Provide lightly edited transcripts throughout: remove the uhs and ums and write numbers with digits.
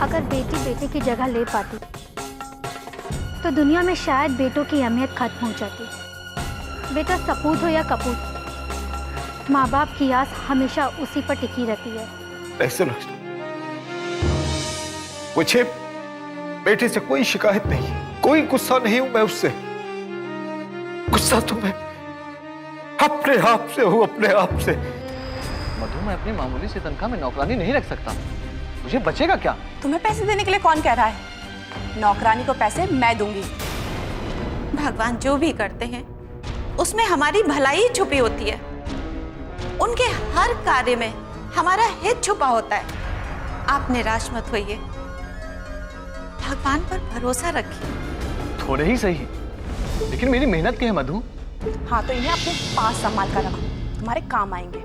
अगर बेटी बेटे की जगह ले पाती तो दुनिया में शायद बेटों की अहमियत खत्म हो जाती। बेटा सपूत हो या कपूत, माँ बाप की आस हमेशा उसी पर टिकी रहती है। ऐसे मुझे बेटे से कोई शिकायत नहीं, कोई गुस्सा नहीं हूं मैं उससे। गुस्सा तो मैं अपने आप से हूं, अपने आप से। मधु, मैं अपनी मामूली सी तनख्वाह में नौकरानी नहीं रख सकता। मुझे बचेगा क्या? तुम्हें पैसे देने के लिए कौन कह रहा है? नौकरानी को पैसे मैं दूंगी। भगवान जो भी करते हैं उसमें हमारी भलाई छुपी होती है। उनके हर कार्य में हमारा हित छुपा होता है। आप निराश मत होइए, भगवान पर भरोसा रखिए। थोड़े ही सही, लेकिन मेरी मेहनत की है मधु। हाँ तो इन्हें अपने पास संभाल कर रखो, तुम्हारे काम आएंगे।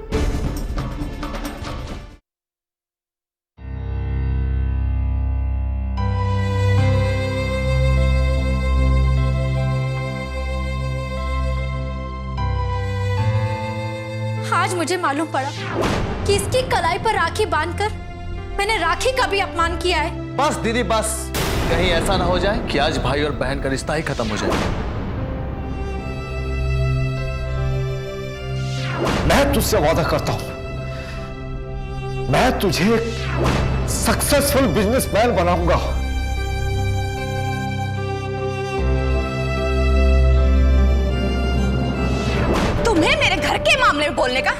आज मुझे मालूम पड़ा कि इसकी कलाई पर राखी बांधकर मैंने राखी का भी अपमान किया है। बस दीदी बस, कहीं ऐसा ना हो जाए कि आज भाई और बहन का रिश्ता ही खत्म हो जाए। मैं तुझसे वादा करता हूं, मैं तुझे एक सक्सेसफुल बिजनेसमैन बनाऊंगा। तुम्हें मेरे घर के मामले में बोलने का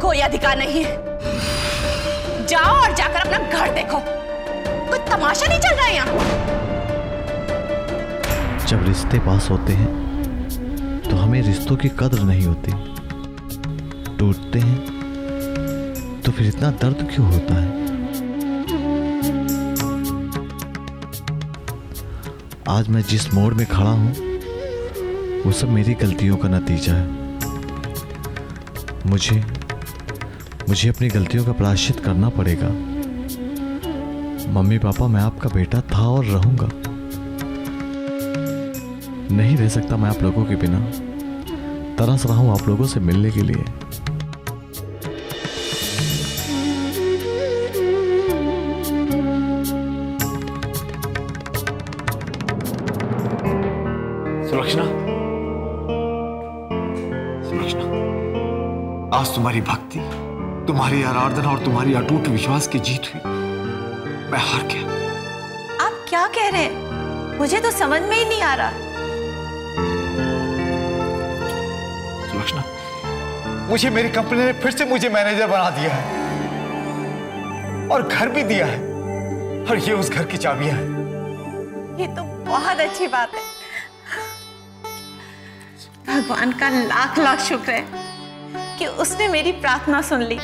कोई अधिकार नहीं है। जाओ और जाकर अपना घर देखो, कोई तमाशा नहीं चल रहा है यहाँ। जब रिश्ते पास होते हैं तो हमें रिश्तों की कदर नहीं होती, टूटते हैं तो फिर इतना दर्द क्यों होता है? आज मैं जिस मोड़ में खड़ा हूं वो सब मेरी गलतियों का नतीजा है। मुझे अपनी गलतियों का प्रायश्चित करना पड़ेगा। मम्मी पापा, मैं आपका बेटा था और रहूंगा। नहीं रह सकता मैं आप लोगों के बिना। तरस रहा हूं आप लोगों से मिलने के लिए। सुलक्षणा, आज तुम्हारी भक्ति, तुम्हारी आराधना और तुम्हारी अटूट विश्वास की जीत हुई। मैं हार गया। आप क्या कह रहे हैं? मुझे तो समझ में ही नहीं आ रहा। सुलक्षणा, मुझे मेरी कंपनी ने फिर से मुझे मैनेजर बना दिया है और घर भी दिया है, और ये उस घर की चाबियां हैं। ये तो बहुत अच्छी बात है। भगवान का लाख लाख शुक्र है कि उसने मेरी प्रार्थना सुन ली।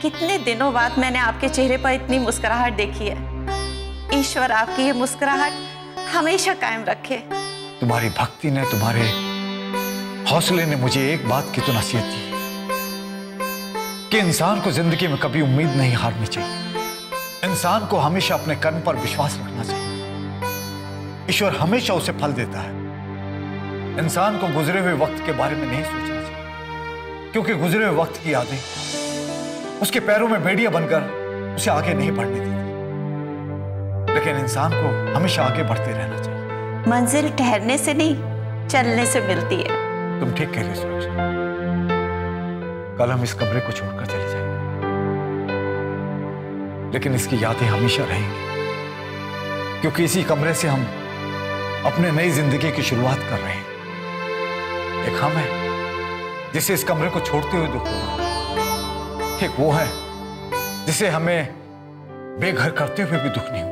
कितने दिनों बाद मैंने आपके चेहरे पर इतनी मुस्कुराहट देखी है। ईश्वर आपकी ये मुस्कुराहट हमेशा कायम रखे। तुम्हारी भक्ति ने, तुम्हारे हौसले ने मुझे एक बात की तो नसीहत दी कि इंसान को जिंदगी में कभी उम्मीद नहीं हारनी चाहिए। इंसान को हमेशा अपने कर्म पर विश्वास रखना चाहिए। ईश्वर हमेशा उसे फल देता है। इंसान को गुजरे हुए वक्त के बारे में नहीं सोचना चाहिए, क्योंकि गुजरे हुए वक्त की यादें उसके पैरों में बेड़ियां बनकर उसे आगे नहीं बढ़ने देती। लेकिन इंसान को हमेशा आगे बढ़ते रहना चाहिए। मंजिल ठहरने से नहीं, चलने से मिलती है। तुम ठीक कह रही हो सुलक्षणा। कल हम इस कमरे को छोड़कर चले जाएंगे, लेकिन इसकी यादें हमेशा रहेंगी, क्योंकि इसी कमरे से हम अपने नई जिंदगी की शुरुआत कर रहे हैं। एक हम है जिसे इस कमरे को छोड़ते हुए दुख हुआ, एक वो है जिसे हमें बेघर करते हुए भी दुख नहीं हुआ।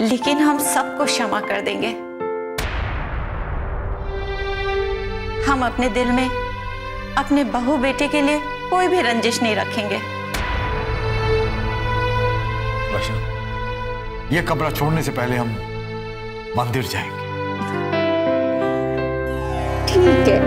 लेकिन हम सबको क्षमा कर देंगे। हम अपने दिल में अपने बहू बेटे के लिए कोई भी रंजिश नहीं रखेंगे। ये कमरा छोड़ने से पहले हम मंदिर जाएंगे। ठीक है।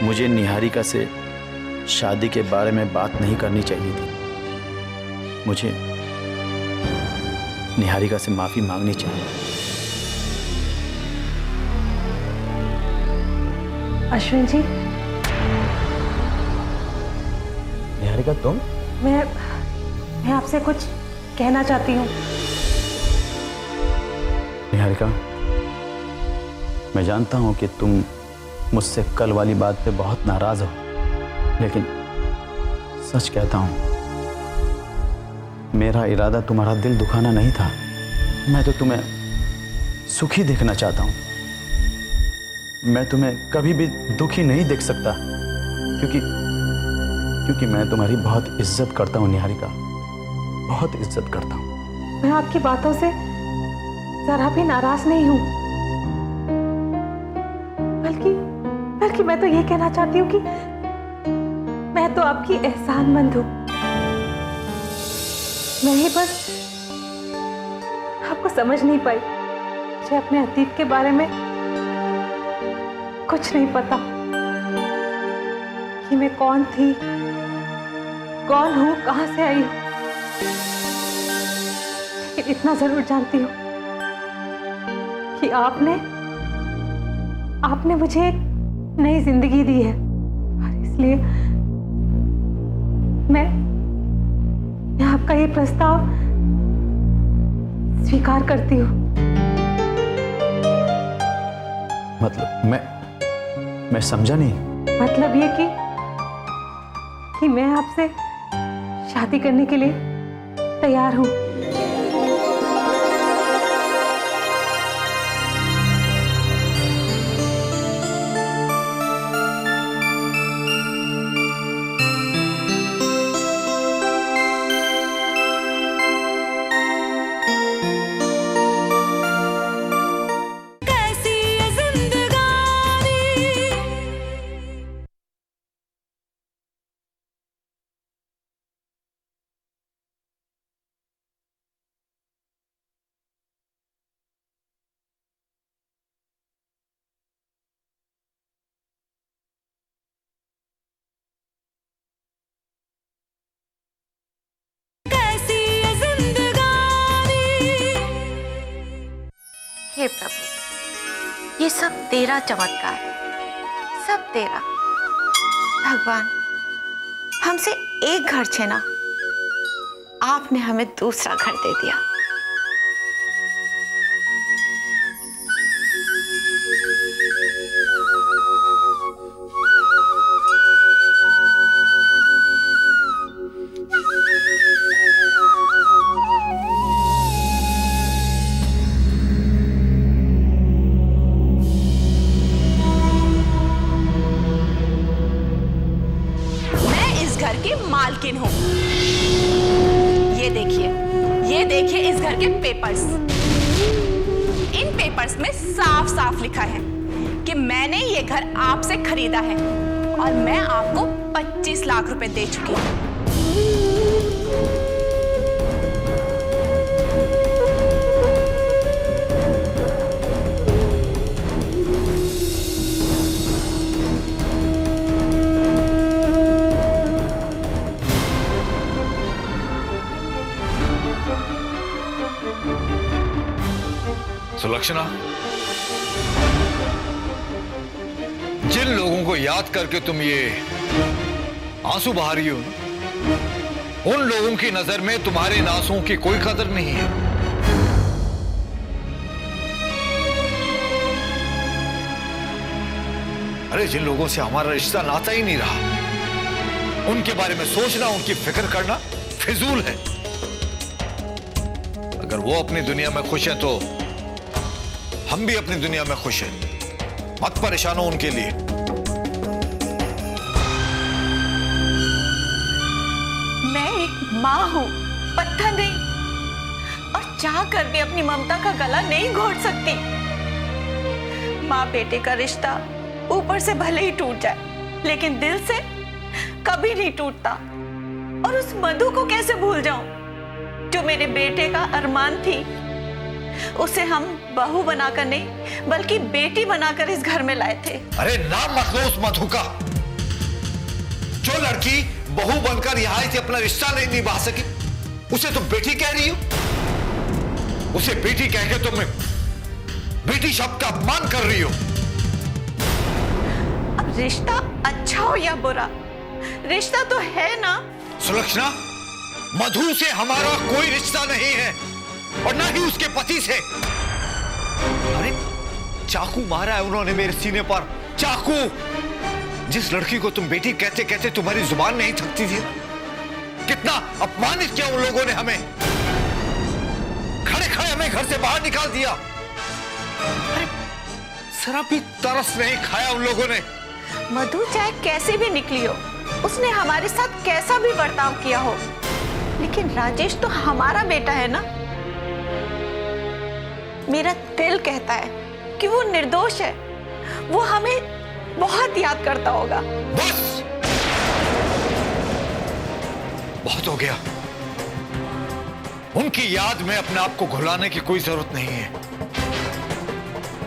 मुझे निहारिका से शादी के बारे में बात नहीं करनी चाहिए थी। मुझे निहारिका से माफी मांगनी चाहिए। अश्विन जी, निहारिका तुम? मैं आपसे कुछ कहना चाहती हूँ। निहारिका, मैं जानता हूं कि तुम मुझसे कल वाली बात पे बहुत नाराज हो, लेकिन सच कहता हूं, मेरा इरादा तुम्हारा दिल दुखाना नहीं था। मैं तो तुम्हें सुखी देखना चाहता हूं। मैं तुम्हें कभी भी दुखी नहीं देख सकता, क्योंकि मैं तुम्हारी बहुत इज्जत करता हूं निहारिका, बहुत इज्जत करता हूं। मैं आपकी बातों से जरा भी नाराज नहीं हूं, बल्कि मैं तो ये कहना चाहती हूँ कि मैं तो आपकी एहसानमंद हूं। मैं ही बस आपको समझ नहीं पाई। मुझे अपने अतीत के बारे में कुछ नहीं पता कि मैं कौन थी, कौन हूं, कहां से आई हूं। लेकिन इतना जरूर जानती हूं कि आपने मुझे एक नई जिंदगी दी है, और इसलिए मैं आपका ये प्रस्ताव स्वीकार करती हूँ। मतलब मैं समझा नहीं। मतलब ये कि मैं आपसे शादी करने के लिए तैयार हूँ। हे प्रभु, ये सब तेरा चमत्कार है, सब तेरा। भगवान, हमसे एक घर छीना, आपने हमें दूसरा घर दे दिया। मालकिन हूं। ये देखिए इस घर के पेपर्स। इन पेपर्स में साफ साफ लिखा है कि मैंने ये घर आपसे खरीदा है और मैं आपको 25 लाख रुपए दे चुकी हूं। सुलक्षणा, जिन लोगों को याद करके तुम ये आंसू बहा रही हो, उन लोगों की नजर में तुम्हारे इन आंसुओं की कोई कदर नहीं है। अरे जिन लोगों से हमारा रिश्ता नाता ही नहीं रहा, उनके बारे में सोचना, उनकी फिक्र करना फिजूल है। अगर वो अपनी दुनिया में खुश है तो हम भी अपनी दुनिया में खुश हैं। मत परेशान हो उनके लिए। मैं एक माँ हूं, पत्थर नहीं, और चाह कर भी अपनी ममता का गला नहीं घोट सकती। माँ बेटे का रिश्ता ऊपर से भले ही टूट जाए, लेकिन दिल से कभी नहीं टूटता। और उस मधु को कैसे भूल जाऊं जो मेरे बेटे का अरमान थी। उसे हम बहू बनाकर नहीं बल्कि बेटी बनाकर इस घर में लाए थे। अरे नाम मत लो उस मधु का। जो लड़की बहू बनकर यहाँ से अपना रिश्ता नहीं निभा सकी उसे तुम बेटी कह रही हो। उसे बेटी कह के तुम बेटी शब्द का अपमान कर रही हो। अब रिश्ता अच्छा हो या बुरा, रिश्ता तो है ना। सुलक्षणा, मधु से हमारा कोई रिश्ता नहीं है और ना ही उसके पति से। अरे चाकू मारा है उन्होंने मेरे सीने पर, चाकू। जिस लड़की को तुम बेटी कहते कहते तुम्हारी जुबान नहीं थकती थी, कितना अपमानित किया उन लोगों ने हमें। खड़े खड़े हमें घर से बाहर निकाल दिया। अरे जरा भी तरस नहीं खाया उन लोगों ने। मधु चाहे कैसे भी निकली हो, उसने हमारे साथ कैसा भी बर्ताव किया हो, लेकिन राजेश तो हमारा बेटा है ना। मेरा दिल कहता है कि वो निर्दोष है, वो हमें बहुत याद करता होगा। बस बहुत हो गया। उनकी याद में अपने आप को घुलाने की कोई जरूरत नहीं है।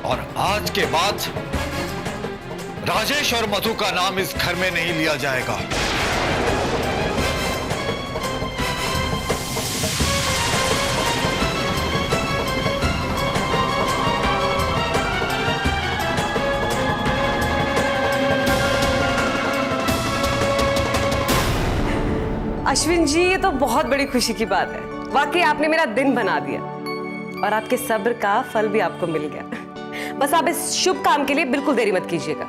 और आज के बाद राजेश और मधु का नाम इस घर में नहीं लिया जाएगा। अश्विन जी, ये तो बहुत बड़ी खुशी की बात है। वाकई आपने मेरा दिन बना दिया और आपके सब्र का फल भी आपको मिल गया। बस आप इस शुभ काम के लिए बिल्कुल देरी मत कीजिएगा।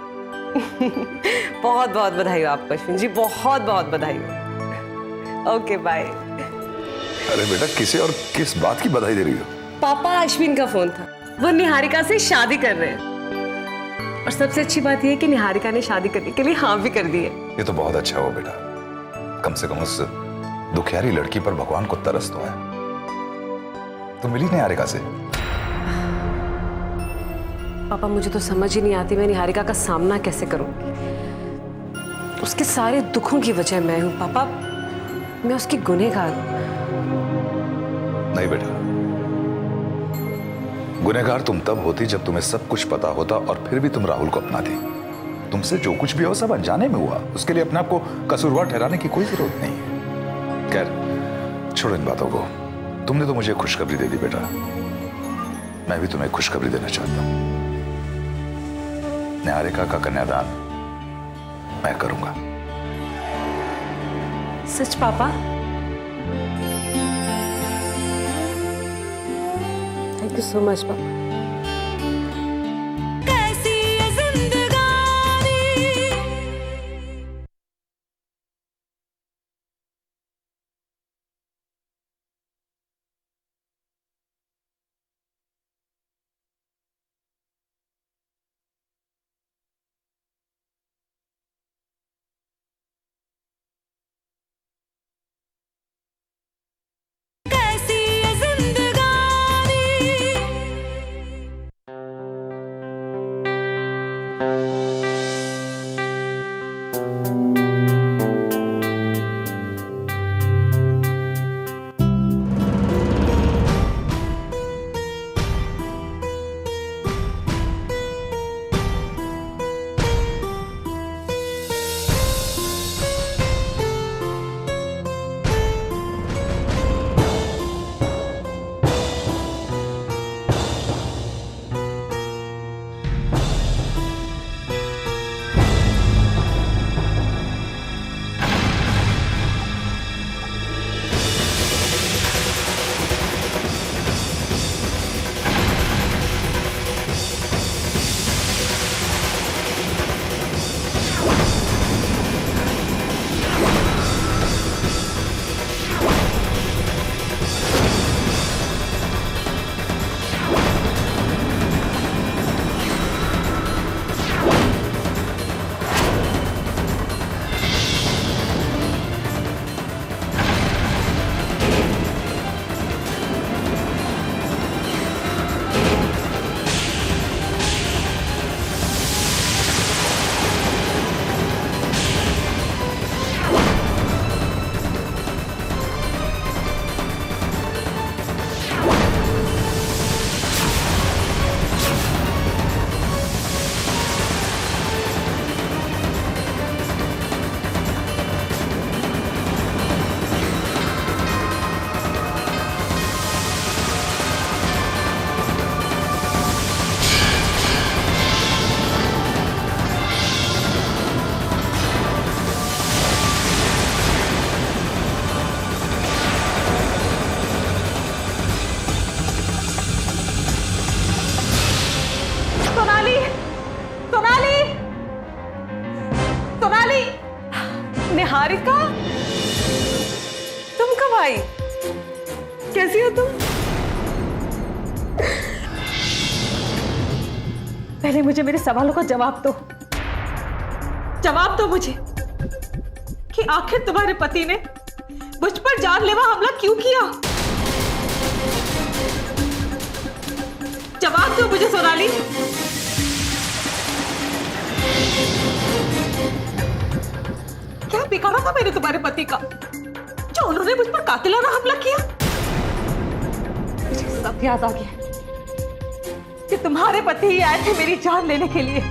बहुत बहुत बधाई हो आपको अश्विन जी, बहुत बहुत बधाई हो। Okay bye. अरे बेटा, किसे और किस बात की बधाई दे रही हो? पापा, अश्विन का फोन था, वो निहारिका से शादी कर रहे हैं और सबसे अच्छी बात यह है कि निहारिका ने शादी करने के लिए हाँ भी कर दी है। ये तो बहुत अच्छा हुआ बेटा। कम से कम उस दुखियारी लड़की पर भगवान को तरस तो है। तुम मिली निहारिका से? पापा, मुझे तो समझ ही नहीं आती मैं निहारिका का सामना कैसे करूं। उसके सारे दुखों की वजह मैं हूं पापा, मैं उसकी गुनहगार हूं। नहीं बेटा, गुनहगार तुम तब होती जब तुम्हें सब कुछ पता होता और फिर भी तुम राहुल को अपनाती। तुमसे जो कुछ भी हो सब अनजाने में हुआ, उसके लिए अपने आप को कसूरवार ठहराने की कोई जरूरत नहीं है। खैर छोड़ो इन बातों को। तुमने तो मुझे खुशखबरी दे दी बेटा, मैं भी तुम्हें खुशखबरी देना चाहता हूं। निहारिका का कन्यादान मैं करूंगा। सच पापा? थैंक यू सो मच पापा। निहारिका, तुम कब आई? कैसी हो तुम? पहले मुझे मेरे सवालों का जवाब दो। जवाब दो मुझे कि आखिर तुम्हारे पति ने मुझ पर जानलेवा हमला क्यों किया? जवाब दो मुझे सोनाली। क्या बिगाड़ा था मैंने तुम्हारे पति का जो उन्होंने मुझ पर कातिलाना हमला किया? मुझे सब याद आ गया कि तुम्हारे पति ही आए थे मेरी जान लेने के लिए।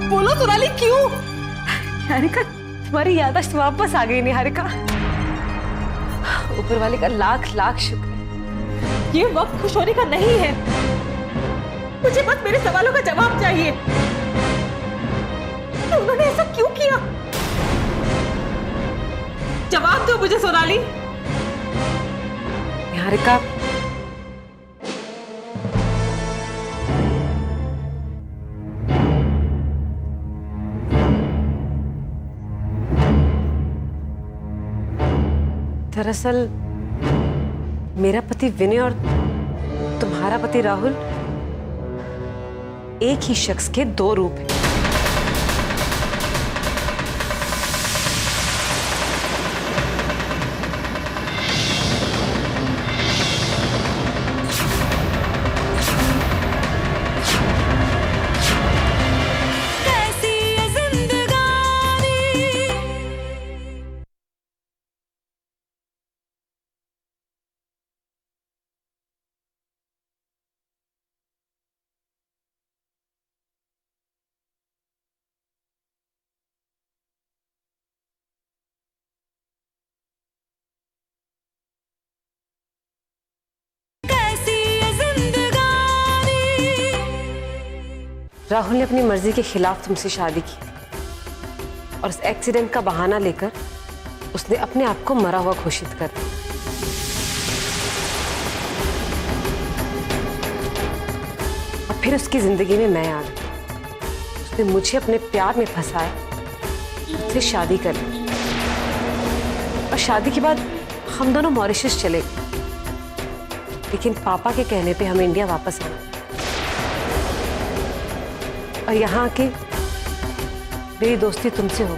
बोलो सोनाली, क्यों? निहारिका, तुम्हारी याददाश्त वापस आ गई निहारिका। ऊपर वाले का लाख लाख शुक्र है। ये वक्त खुश होने का नहीं है। मुझे बस मेरे सवालों का जवाब चाहिए कि उन्होंने ऐसा क्यों किया। जवाब दो मुझे सोनाली। निहारिका, दरअसल मेरा पति विनय और तुम्हारा पति राहुल एक ही शख्स के दो रूप हैं। राहुल ने अपनी मर्जी के खिलाफ तुमसे शादी की और उस एक्सीडेंट का बहाना लेकर उसने अपने आप को मरा हुआ घोषित कर दिया। और फिर उसकी जिंदगी में मैं आ गई। उसने मुझे अपने प्यार में फंसाया, मुझसे शादी कर ली और शादी के बाद हम दोनों मॉरिशस चले गए। लेकिन पापा के कहने पे हम इंडिया वापस आए और यहाँ आके मेरी दोस्ती तुमसे हो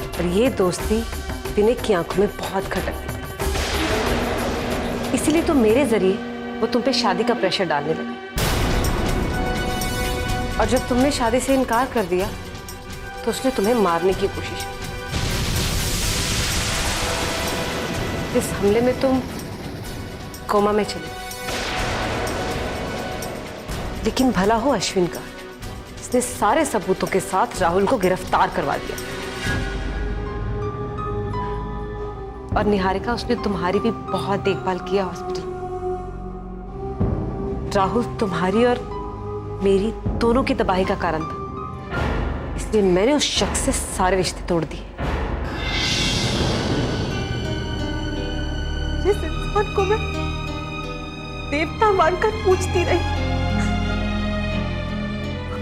और ये दोस्ती विनय की आंखों में बहुत खटकती थी। इसीलिए तो मेरे जरिए वो तुम पे शादी का प्रेशर डालने लगा और जब तुमने शादी से इनकार कर दिया तो उसने तुम्हें मारने की कोशिश की। इस हमले में तुम कोमा में चले, लेकिन भला हो अश्विन का, इसने सारे सबूतों के साथ राहुल को गिरफ्तार करवा दिया। और निहारिका, उसने तुम्हारी भी बहुत देखभाल किया हॉस्पिटल। राहुल तुम्हारी और मेरी दोनों की तबाही का कारण था, इसलिए मैंने उस शख्स से सारे रिश्ते तोड़ दिए। जिस इंसान को मैं देवता मानकर पूछती रही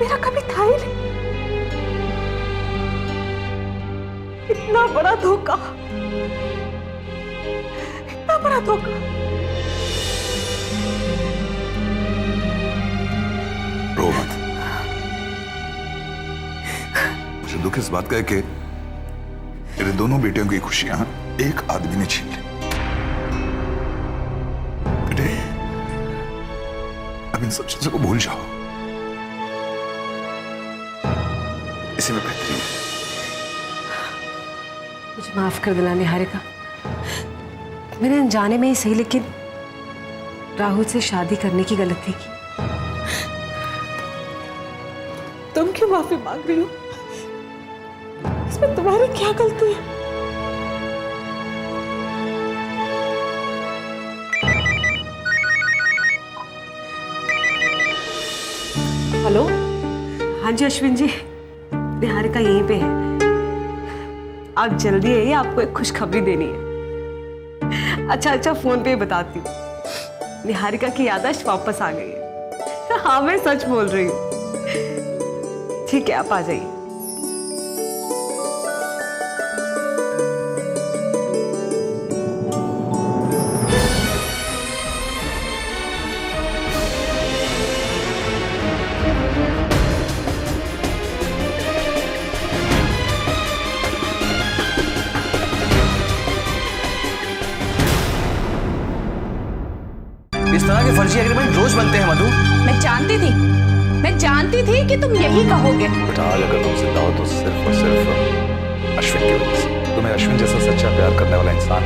मेरा कभी था ही नहीं। इतना बड़ा धोखा, इतना बड़ा धोखा। रो मत। मुझे दुख इस बात का है कि मेरे दोनों बेटियों की खुशियां एक आदमी ने छीन ली। बेटे, अब इन सब चीजों को भूल जाओ। इसी में बेहतरी है। मुझे माफ कर देना निहारिका, मैंने अनजाने में ही सही लेकिन राहुल से शादी करने की गलती की। तुम क्यों माफी मांग रही हो? इसमें तुम्हारी क्या गलती है? हेलो, हाँ जी अश्विन जी, निहारिका यहीं पे है। आप जल्दी आइए, आपको एक खुशखबरी देनी है। अच्छा, फोन पे बताती हूँ। निहारिका की याददाश्त वापस आ गई है। हाँ, मैं सच बोल रही हूँ। ठीक है, आप आ जाइए। इस तरह के फर्जी एग्रीमेंट रोज बनते हैं मधु। मैं जानती थी कि तुम यही कहोगे। बेटा आज अगर तुम जिंदा हो तो सिर्फ और सिर्फ अश्विन की वजह से। तुम्हें अश्विन जैसा सच्चा प्यार करने वाला इंसान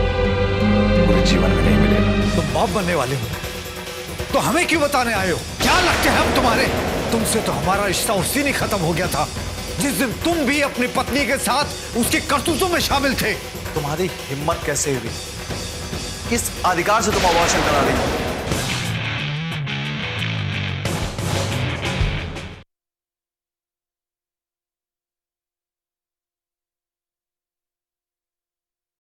पूरे जीवन में नहीं मिलेगा। तुम बाप बनने वाले हो तो हमें क्यों बताने आए हो? क्या लगते हैं हम तुम्हारे? तुमसे तो हमारा रिश्ता उसी दिन खत्म हो गया था जिस दिन तुम भी अपनी पत्नी के साथ उसके करतूतों में शामिल थे। तुम्हारी हिम्मत कैसे हुई? किस अधिकार से तुम अबॉर्शन करा रही हो?